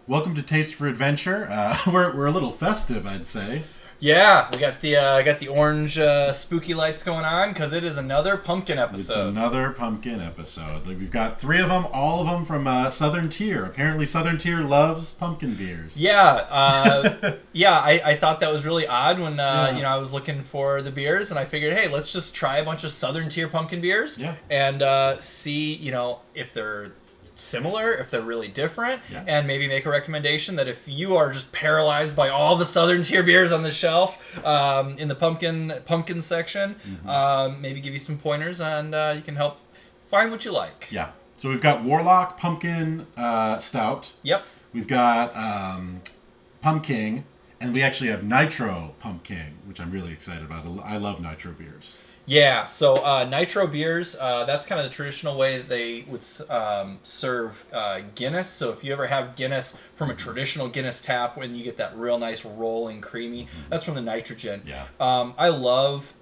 welcome to Taste for Adventure. We're a little festive, I'd say. Yeah, we got the orange spooky lights going on because it is another pumpkin episode. It's another pumpkin episode. We've got 3 of them, all of them from Southern Tier. Apparently, Southern Tier loves pumpkin beers. Yeah, I thought that was really odd when I was looking for the beers, and I figured, hey, let's just try a bunch of Southern Tier pumpkin beers, and see if they're similar, if they're really different, and maybe make a recommendation that if you are just paralyzed by all the Southern Tier beers on the shelf in the pumpkin section, maybe give you some pointers, and you can help find what you like. Yeah. So we've got Warlock Pumpkin Stout. Yep. We've got Pumpking, and we actually have Nitro Pumpking, which I'm really excited about. I love Nitro beers. Yeah, so Nitro beers, that's kind of the traditional way that they would serve Guinness. So if you ever have Guinness from a traditional Guinness tap, when you get that real nice rolling creamy, that's from the nitrogen. Yeah. I love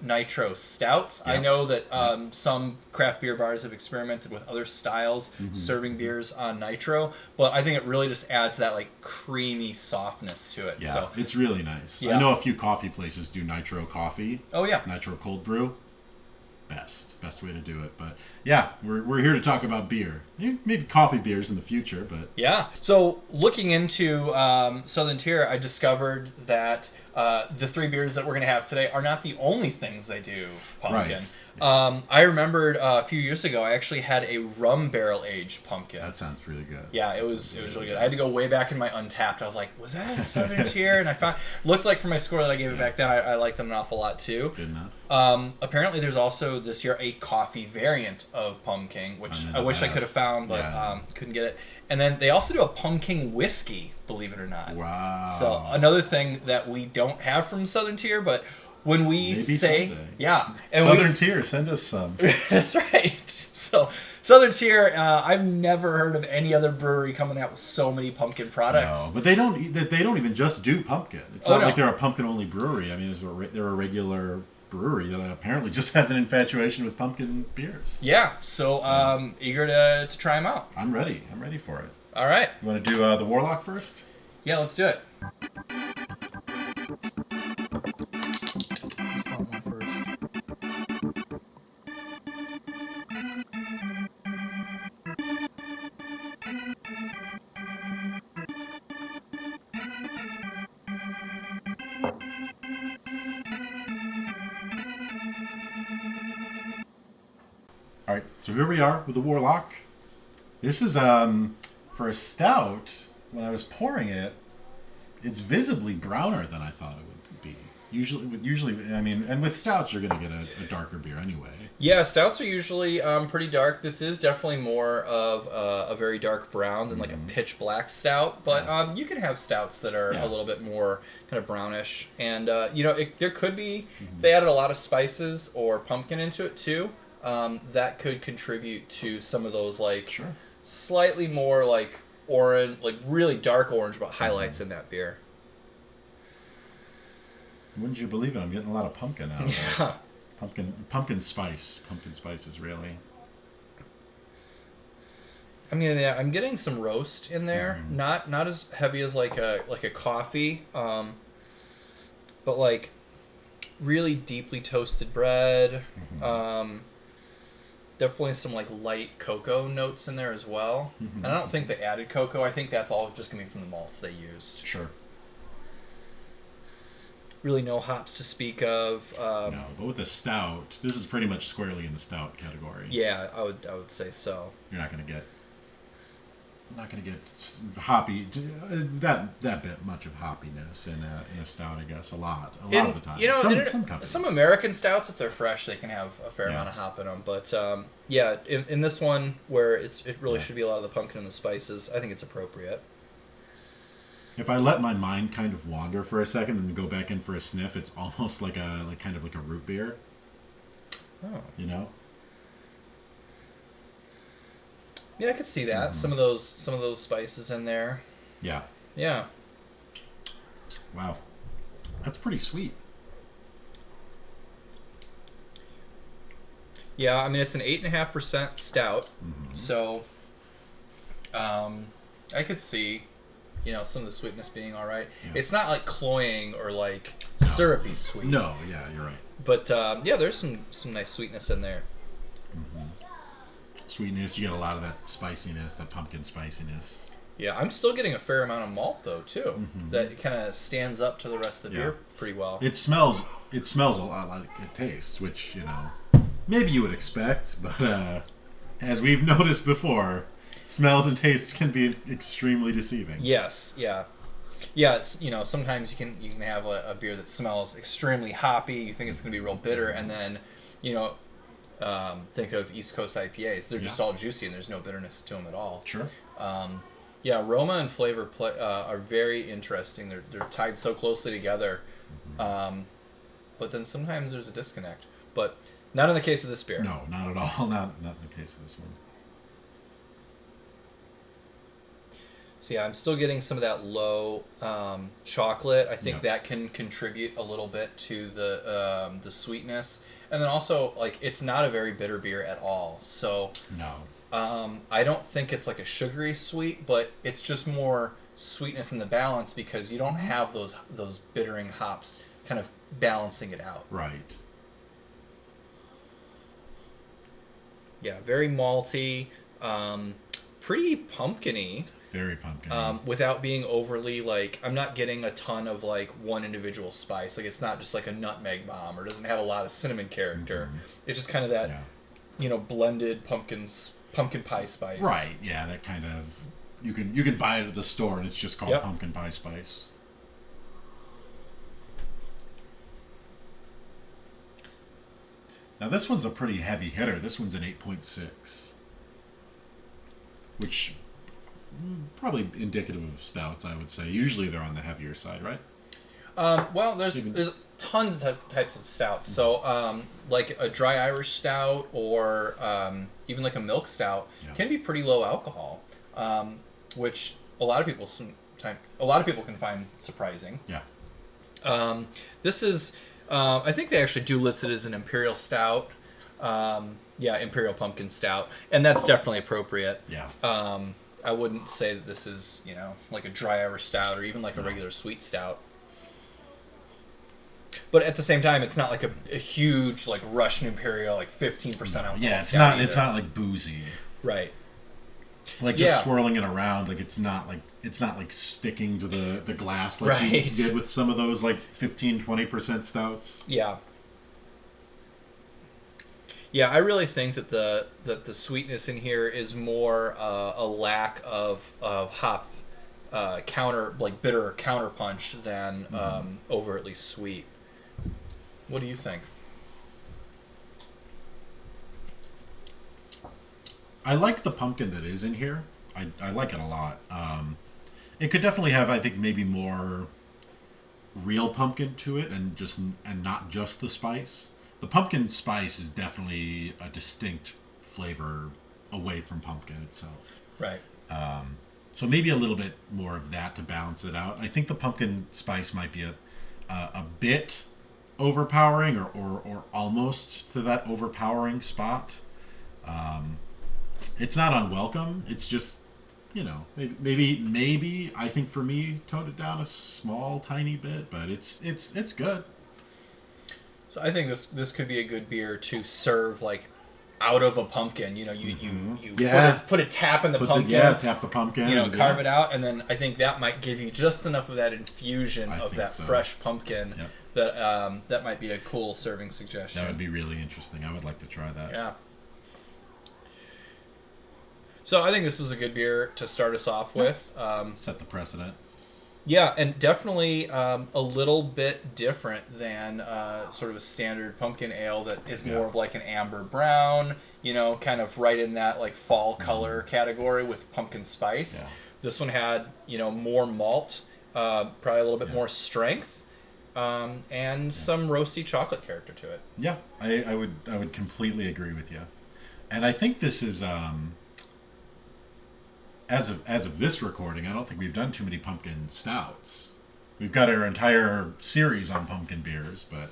Nitro stouts. Yep. I know that some craft beer bars have experimented with other styles serving beers on Nitro, but I think it really just adds that like creamy softness to it. Yeah, So, it's really nice. Yeah. I know a few coffee places do Nitro coffee. oh yeah. Nitro cold brew. Best way to do it. But yeah, we're here to talk about beer. Maybe coffee beers in the future, but yeah. So looking into Southern Tier, I discovered that the 3 beers that we're going to have today are not the only things they do pumpkin. Right. I remembered a few years ago, I actually had a rum barrel aged pumpkin. that sounds really good. Yeah, it was really good. I had to go way back in my Untapped. I was like, was that a Southern Tier? And I found looked like from my score that I gave it back then, I liked them an awful lot too. Good enough. Apparently, there's also this year a coffee variant of pumpkin, which I wish I could have found, but couldn't get it. And then they also do a pumpkin whiskey, believe it or not. Wow. So another thing that we don't have from Southern Tier, but when we Maybe say, someday. yeah, and Southern Tier, send us some. that's right. So Southern Tier, I've never heard of any other brewery coming out with so many pumpkin products. No, but they don't even just do pumpkin. It's not like they're a pumpkin only brewery. I mean, they're a regular brewery that apparently just has an infatuation with pumpkin beers. Yeah, so eager to try them out. I'm ready for it. All right. You want to do the Warlock first? Yeah, let's do it. All right, so here we are with the Warlock. This is for a stout. When I was pouring it, it's visibly browner than I thought it would be. Usually, I mean, and with stouts, you're gonna get a darker beer anyway. Yeah, stouts are usually pretty dark. This is definitely more of a very dark brown than like a pitch black stout. But you can have stouts that are a little bit more kind of brownish. And there could be if they added a lot of spices or pumpkin into it too. That could contribute to some of those slightly more like orange, like really dark orange, but highlights in that beer. Wouldn't you believe it? I'm getting a lot of pumpkin out of this. Pumpkin spice. Pumpkin spice is really. I mean, yeah, I'm getting some roast in there. Not as heavy as like a coffee, but like really deeply toasted bread. Definitely some like light cocoa notes in there as well. And I don't think they added cocoa. I think that's all just gonna be from the malts they used. Sure. Really no hops to speak of. No, but with a stout, this is pretty much squarely in the stout category. Yeah, I would say so. You're not gonna get hoppy that bit much of hoppiness in a stout. I guess a lot of the time. Some American stouts, if they're fresh, they can have a fair amount of hop in them. But in this one where it really should be a lot of the pumpkin and the spices, I think it's appropriate. If I let my mind kind of wander for a second and go back in for a sniff, it's almost like kind of like a root beer. Oh. You know? Yeah, I could see that. Some of those spices in there. Yeah. Yeah. Wow. That's pretty sweet. Yeah, I mean it's an 8.5% stout, so I could see some of the sweetness being all right. Yeah. It's not like cloying or like syrupy sweet. No, yeah, you're right. But there's some nice sweetness in there. Mm-hmm. Sweetness, you get a lot of that spiciness, that pumpkin spiciness. Yeah, I'm still getting a fair amount of malt though too. Mm-hmm. That kind of stands up to the rest of the beer pretty well. It smells a lot like it tastes, which maybe you would expect, but as we've noticed before, smells and tastes can be extremely deceiving. Yes, yeah. Yeah, it's, sometimes you can have a beer that smells extremely hoppy. You think it's going to be real bitter, and then, think of East Coast IPAs. They're just all juicy, and there's no bitterness to them at all. Sure. Aroma and flavor are very interesting. They're tied so closely together, but then sometimes there's a disconnect. But not in the case of this beer. No, not at all. Not in the case of this one. So I'm still getting some of that low chocolate. I think that can contribute a little bit to the sweetness, and then also like it's not a very bitter beer at all. So I don't think it's like a sugary sweet, but it's just more sweetness in the balance because you don't have those bittering hops kind of balancing it out. Right. Yeah, very malty, pretty pumpkin-y. Very pumpkin. Without being overly like, I'm not getting a ton of like one individual spice. Like it's not just like a nutmeg bomb or doesn't have a lot of cinnamon character. Mm-hmm. It's just kind of that, blended pumpkin pie spice. Right. Yeah. That kind of you can buy it at the store and it's just called pumpkin pie spice. Now this one's a pretty heavy hitter. This one's an 8.6, which. Probably indicative of stouts, I would say. Usually they're on the heavier side, right? Well, there's tons of types of stouts. So, like a dry Irish stout or even like a milk stout can be pretty low alcohol, which a lot of people can find surprising. Yeah. This is, I think they actually do list it as an Imperial stout. Imperial pumpkin stout, and that's definitely appropriate. Yeah. I wouldn't say that this is, like a dry Irish stout or even like a regular sweet stout. But at the same time, it's not like a huge like Russian Imperial, like 15% alcohol. Yeah, it's not like boozy. Right. Like just swirling it around, like it's not like sticking to the glass like you did with some of those like 15-20% stouts. Yeah. Yeah, I really think that the sweetness in here is more a lack of hop bitter counterpunch than overtly sweet. What do you think? I like the pumpkin that is in here. I like it a lot. It could definitely have, I think, maybe more real pumpkin to it and not just the spice. The pumpkin spice is definitely a distinct flavor away from pumpkin itself. Right. So maybe a little bit more of that to balance it out. I think the pumpkin spice might be a bit overpowering or almost to that overpowering spot. It's not unwelcome. It's just, maybe I think for me toned it down a small tiny bit, but it's good. So I think this could be a good beer to serve like out of a pumpkin. You put a tap in the pumpkin. Tap the pumpkin. Carve it out, and then I think that might give you just enough of that infusion of that fresh pumpkin that might be a cool serving suggestion. That would be really interesting. I would like to try that. Yeah. So I think this is a good beer to start us off with. Set the precedent. Yeah, and definitely a little bit different than sort of a standard pumpkin ale that is more of like an amber brown, kind of right in that like fall color category with pumpkin spice. Yeah. This one had, more malt, probably a little bit more strength, and some roasty chocolate character to it. Yeah, I would completely agree with you. And I think this is as of this recording, I don't think we've done too many pumpkin stouts. We've got our entire series on pumpkin beers, but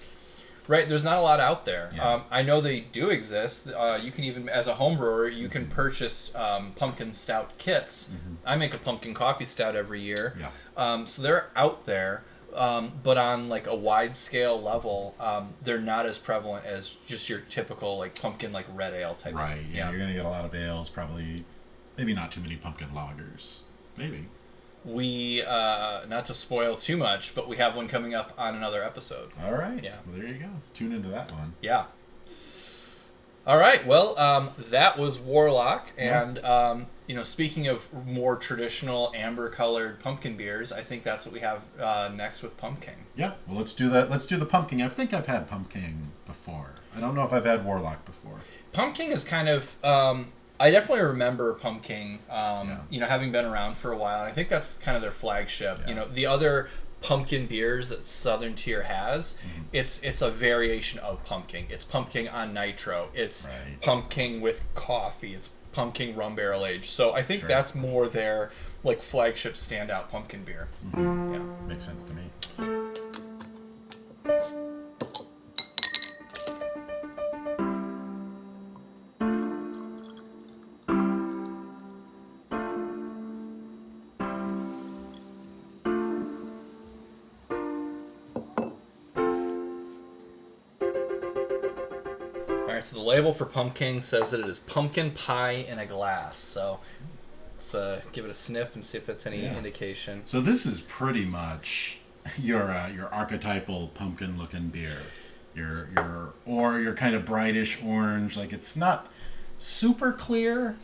Right, there's not a lot out there. Yeah. I know they do exist. You can even, as a home brewer, you can purchase pumpkin stout kits. Mm-hmm. I make a pumpkin coffee stout every year. Yeah. So they're out there, but on like a wide scale level, they're not as prevalent as just your typical like pumpkin like red ale type. Right. Yeah, you're gonna get a lot of ales, probably, maybe not too many pumpkin lagers, maybe. We, not to spoil too much, but we have one coming up on another episode. All right. Yeah. Well, there you go. Tune into that one. Yeah. All right. Well, that was Warlock, and speaking of more traditional amber-colored pumpkin beers, I think that's what we have next with Pumpkin. Yeah. Well, let's do that. Let's do the Pumpkin. I think I've had Pumpkin before. I don't know if I've had Warlock before. Pumpkin is kind of. I definitely remember Pumpkin, having been around for a while. And I think that's kind of their flagship. Yeah. The other pumpkin beers that Southern Tier has, it's a variation of Pumpkin. It's Pumpkin on Nitro. It's Pumpkin with coffee. It's Pumpkin rum barrel aged. So I think that's more their like flagship standout pumpkin beer. Mm-hmm. Yeah, makes sense to me. So the label for Pumpkin says that it is pumpkin pie in a glass. So let's give it a sniff and see if that's any indication. So this is pretty much your archetypal pumpkin-looking beer. Your kind of brightish orange. Like it's not super clear.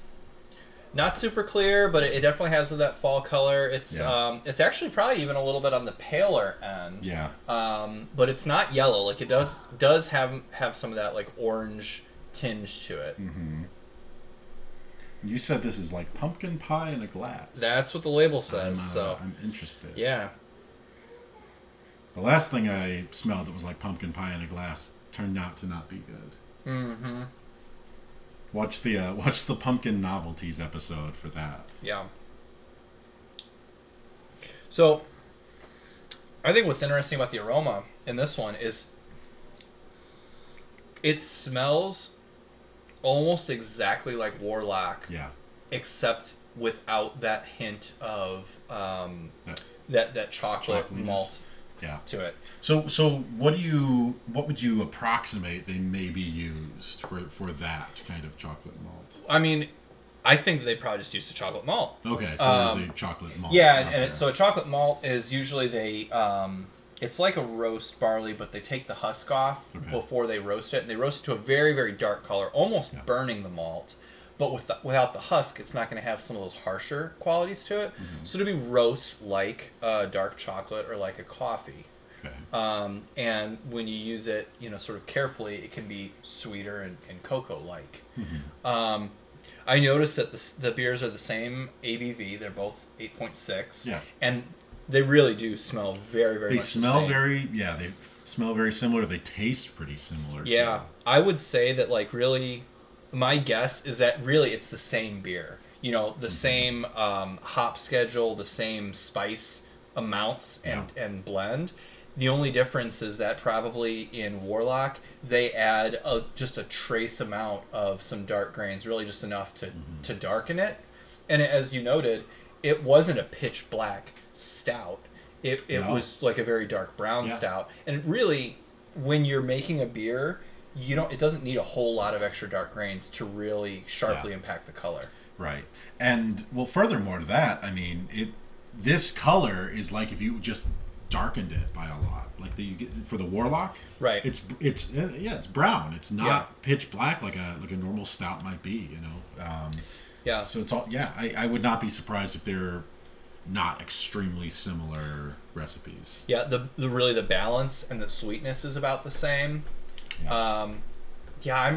Not super clear, but it definitely has that fall color. It's actually probably even a little bit on the paler end. Yeah. But it's not yellow. Like it does have some of that like orange tinge to it. Mm-hmm. You said this is like pumpkin pie in a glass. That's what the label says. I'm interested. Yeah. The last thing I smelled that was like pumpkin pie in a glass turned out to not be good. Mm-hmm. Watch the Pumpkin Novelties episode for that. Yeah. So, I think what's interesting about the aroma in this one is it smells almost exactly like Warlock. Yeah. Except without that hint of that chocolate malt to it. So what would you approximate they maybe used for that kind of chocolate malt? I mean, I think they probably just used a chocolate malt. Okay, so there's a chocolate malt. Yeah, so a chocolate malt is usually it's like a roast barley, but they take the husk off before they roast it, and they roast it to a very, very dark color, almost burning the malt. But without the husk, it's not going to have some of those harsher qualities to it. Mm-hmm. So to be roast like a dark chocolate or like a coffee. Okay. And when you use it, sort of carefully, it can be sweeter and cocoa-like. Mm-hmm. I noticed that the beers are the same ABV. They're both 8.6. Yeah. And they really do smell very, very much the same. They smell very similar. They taste pretty similar. Yeah. Too. I would say that, like, really... My guess is that really it's the same beer. The same hop schedule, the same spice amounts and blend. The only difference is that probably in Warlock, they add just a trace amount of some dark grains, really just enough to darken it. And as you noted, it wasn't a pitch black stout. It was like a very dark brown stout. And really, when you're making a beer... it doesn't need a whole lot of extra dark grains to really sharply impact the color. Right. And well, furthermore to that, I mean, this color is like if you just darkened it by a lot, like you get for the Warlock. Right. It's brown. It's not pitch black like a normal stout might be. So it's all. Yeah. I would not be surprised if they're not extremely similar recipes. Yeah. The balance and the sweetness is about the same. I'm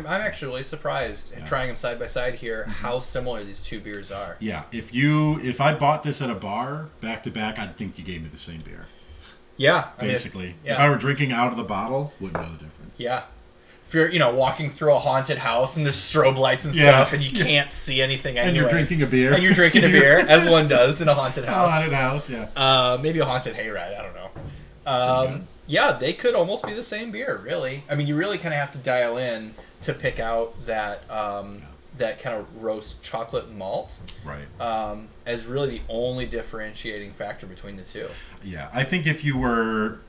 actually really surprised trying them side by side here how similar these two beers are. Yeah, if I bought this at a bar back to back, I'd think you gave me the same beer. Yeah, basically. If I were drinking out of the bottle, wouldn't know the difference. Yeah. If you're walking through a haunted house and there's strobe lights and stuff and you can't see anything anyway. And you're drinking a beer. As one does in a haunted house. A haunted house, yeah. Maybe a haunted hayride, I don't know. Yeah, they could almost be the same beer, really. I mean, you really kind of have to dial in to pick out that that kind of roast chocolate malt. Right. As really the only differentiating factor between the two. Yeah, I think if you were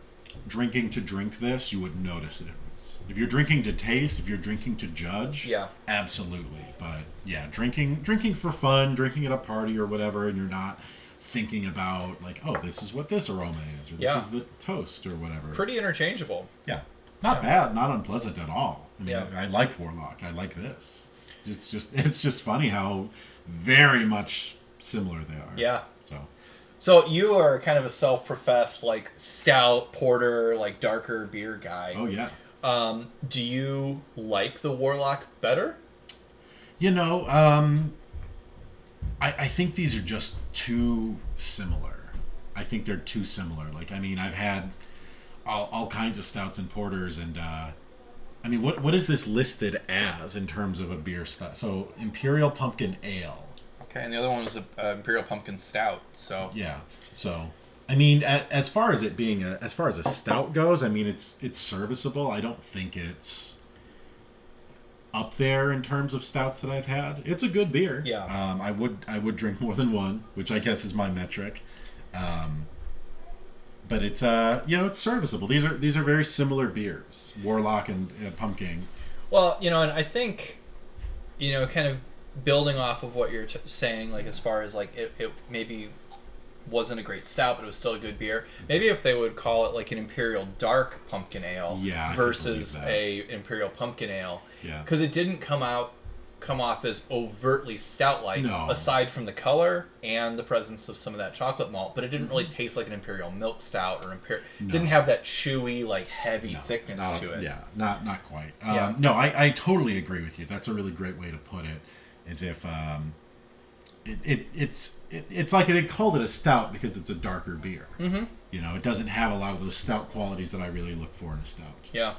drinking to drink this, you would notice a difference. If you're drinking to taste, if you're drinking to judge, absolutely. But yeah, drinking for fun, drinking at a party or whatever, and you're not thinking about like, oh, this is what this aroma is, or this is the toast or whatever. Pretty interchangeable. Yeah, not bad, not unpleasant at all. I mean, I liked Warlock. I like this. It's just funny how very much similar they are. Yeah. So you are kind of a self-professed like stout, porter, like darker beer guy. Oh yeah. Do you like the Warlock better? You know, I think these are just too similar. I think they're too similar. Like, I mean, I've had all kinds of stouts and porters, and I mean, what is this listed as in terms of a beer stout? So, Imperial Pumpkin Ale. Okay, and the other one was Imperial Pumpkin Stout. So yeah, so I mean, as far as it being as far as a stout goes, I mean, it's serviceable. I don't think it's up there in terms of stouts that I've had. It's a good beer. Yeah. I would drink more than one, which I guess is my metric. But it's it's serviceable. These are very similar beers, Warlock and Pumpkin. Well, and I think, kind of building off of what you're saying, like as far as like it maybe wasn't a great stout, but it was still a good beer. Maybe if they would call it like an Imperial Dark Pumpkin Ale versus a Imperial Pumpkin Ale. Yeah. Because it didn't come off as overtly stout-like, aside from the color and the presence of some of that chocolate malt, but it didn't really taste like an Imperial Milk Stout or didn't have that chewy, like heavy thickness to it. Yeah, not quite. No, I totally agree with you. That's a really great way to put it. Is if it's like they called it a stout because it's a darker beer. Mm-hmm. It doesn't have a lot of those stout qualities that I really look for in a stout. Yeah.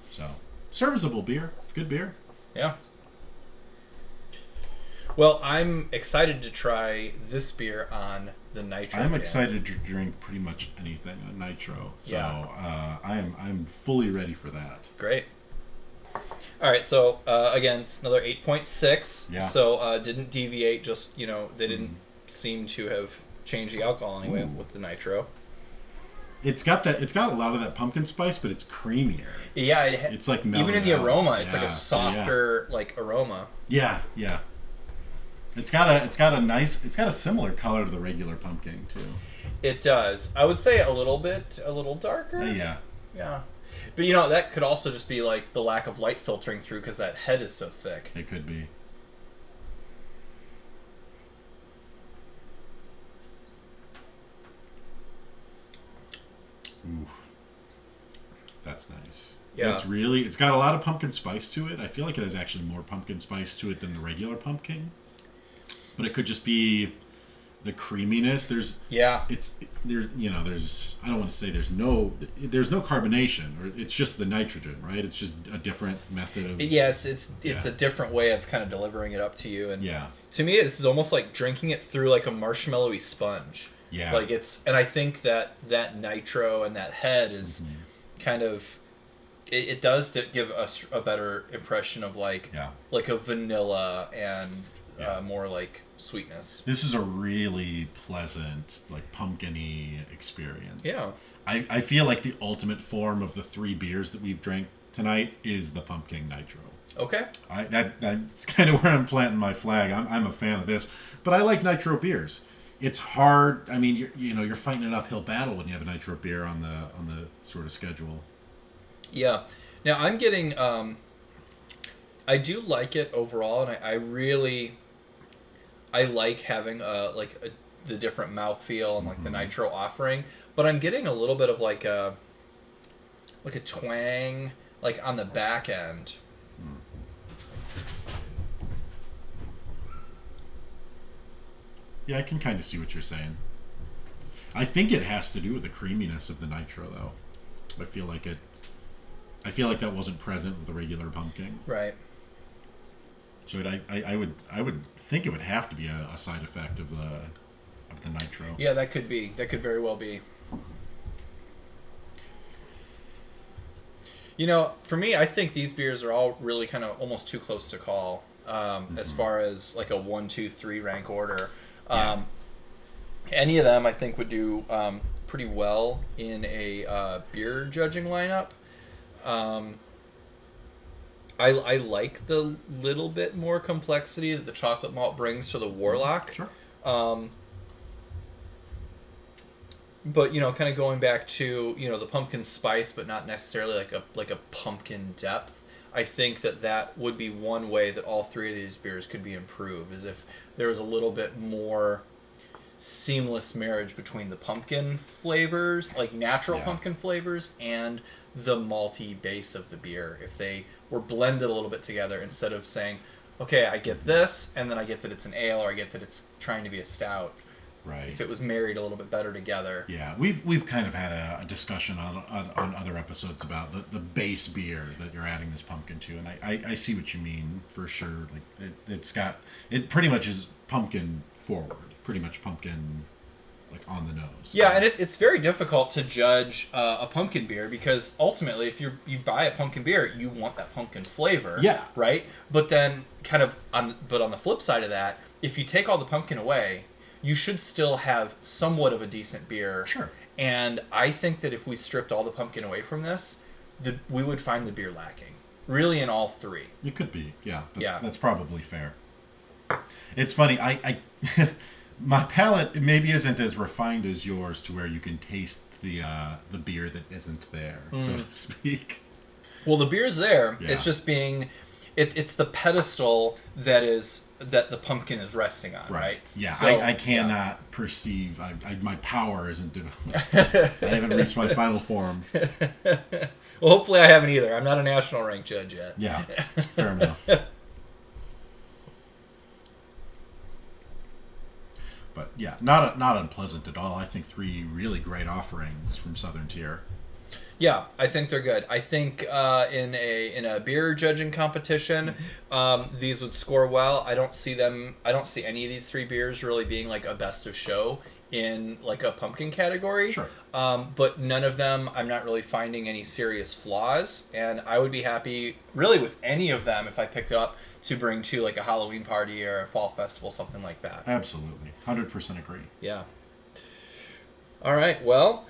So, serviceable beer, good beer. Yeah. Well, I'm excited to try this beer on the Nitro. I'm excited to drink pretty much anything on Nitro. So I'm fully ready for that. Great. All right, so again, it's another 8.6. Yeah. So didn't deviate. Just they didn't seem to have changed the alcohol anyway with the Nitro. It's got a lot of that pumpkin spice, but it's creamier. Yeah, it's like even in the aroma, it's like a softer like aroma. Yeah, yeah. It's got a similar color to the regular pumpkin too. It does. I would say a little darker. Yeah. Yeah. But that could also just be like the lack of light filtering through because that head is so thick. It could be. Ooh. That's nice. Yeah. It's got a lot of pumpkin spice to it. I feel like it has actually more pumpkin spice to it than the regular pumpkin. But it could just be the creaminess. There's I don't want to say there's no carbonation, or it's just the nitrogen, right? It's just a different method of it's a different way of kind of delivering it up to you. And to me, this is almost like drinking it through like a marshmallowy sponge. Yeah, like and I think that Nitro and that head is kind of it does give us a better impression of like a vanilla and more like sweetness. This is a really pleasant, like pumpkin-y experience. Yeah. I feel like the ultimate form of the three beers that we've drank tonight is the Pumpking Nitro. Okay. That's kind of where I'm planting my flag. I'm a fan of this, but I like Nitro beers. It's hard. I mean, you're fighting an uphill battle when you have a Nitro beer on the sort of schedule. Yeah. Now I'm getting. I do like it overall, and I like having the different mouthfeel and like the Nitro offering, but I'm getting a little bit of like a twang like on the back end. Yeah, I can kind of see what you're saying. I think it has to do with the creaminess of the Nitro, though. I feel like that wasn't present with the regular pumpkin. Right. So I would think it would have to be a side effect of the Nitro. Yeah, that could be. That could very well be. For me, I think these beers are all really kind of almost too close to call as far as like a 1, 2, 3 rank order. Any of them, I think, would do pretty well in a beer judging lineup. I like the little bit more complexity that the chocolate malt brings to the Warlock. Sure. But kind of going back to the pumpkin spice, but not necessarily like a pumpkin depth. I think that would be one way that all three of these beers could be improved, is if there was a little bit more seamless marriage between the pumpkin flavors, like natural pumpkin flavors, and the malty base of the beer. If they were blended a little bit together, instead of saying, okay, I get this, and then I get that it's an ale, or I get that it's trying to be a stout. Right. If it was married a little bit better together. Yeah, we've kind of had a discussion on other episodes about the base beer that you're adding this pumpkin to, and I see what you mean for sure. Like it pretty much is pumpkin forward, pretty much pumpkin like on the nose. Yeah, and it's very difficult to judge a pumpkin beer, because ultimately, if you buy a pumpkin beer, you want that pumpkin flavor. Yeah. Right. But then on the flip side of that, if you take all the pumpkin away, you should still have somewhat of a decent beer. Sure. And I think that if we stripped all the pumpkin away from this, we would find the beer lacking. Really, in all three. It could be. Yeah. Yeah. That's probably fair. It's funny. I my palate maybe isn't as refined as yours, to where you can taste the beer that isn't there, so to speak. Well, the beer's there. Yeah. It's just it's the pedestal that the pumpkin is resting on, right? Yeah, so, I cannot perceive. My power isn't developed. I haven't reached my final form. Well, hopefully I haven't either. I'm not a national rank judge yet. Yeah, fair enough. But yeah, not unpleasant at all. I think 3 really great offerings from Southern Tier. Yeah, I think they're good. I think in a beer judging competition, these would score well. I don't see any of these 3 beers really being like a best of show in like a pumpkin category. Sure. But none of them, I'm not really finding any serious flaws, and I would be happy really with any of them if I picked up to bring to like a Halloween party or a fall festival, something like that. Absolutely. 100% agree. Yeah. All right. Well,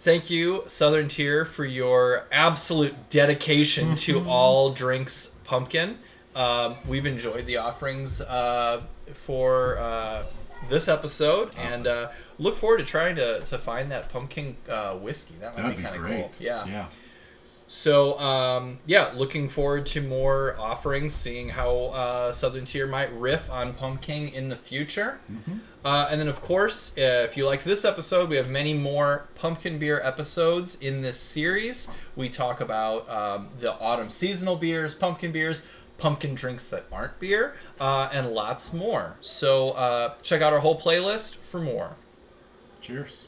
thank you, Southern Tier, for your absolute dedication to all drinks pumpkin. We've enjoyed the offerings for this episode, awesome. And look forward to trying to find that pumpkin whiskey. That'd be kind of great. Cool. Yeah. Yeah. So, looking forward to more offerings, seeing how Southern Tier might riff on pumpkin in the future. Mm-hmm. And then, of course, if you liked this episode, we have many more pumpkin beer episodes in this series. We talk about the autumn seasonal beers, pumpkin drinks that aren't beer, and lots more. So check out our whole playlist for more. Cheers.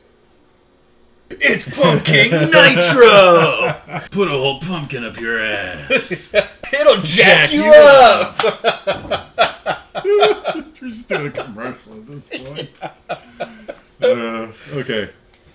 It's Pumpking Nitro! Put a whole pumpkin up your ass. It'll jack you up! We're just doing a commercial at this point. Okay.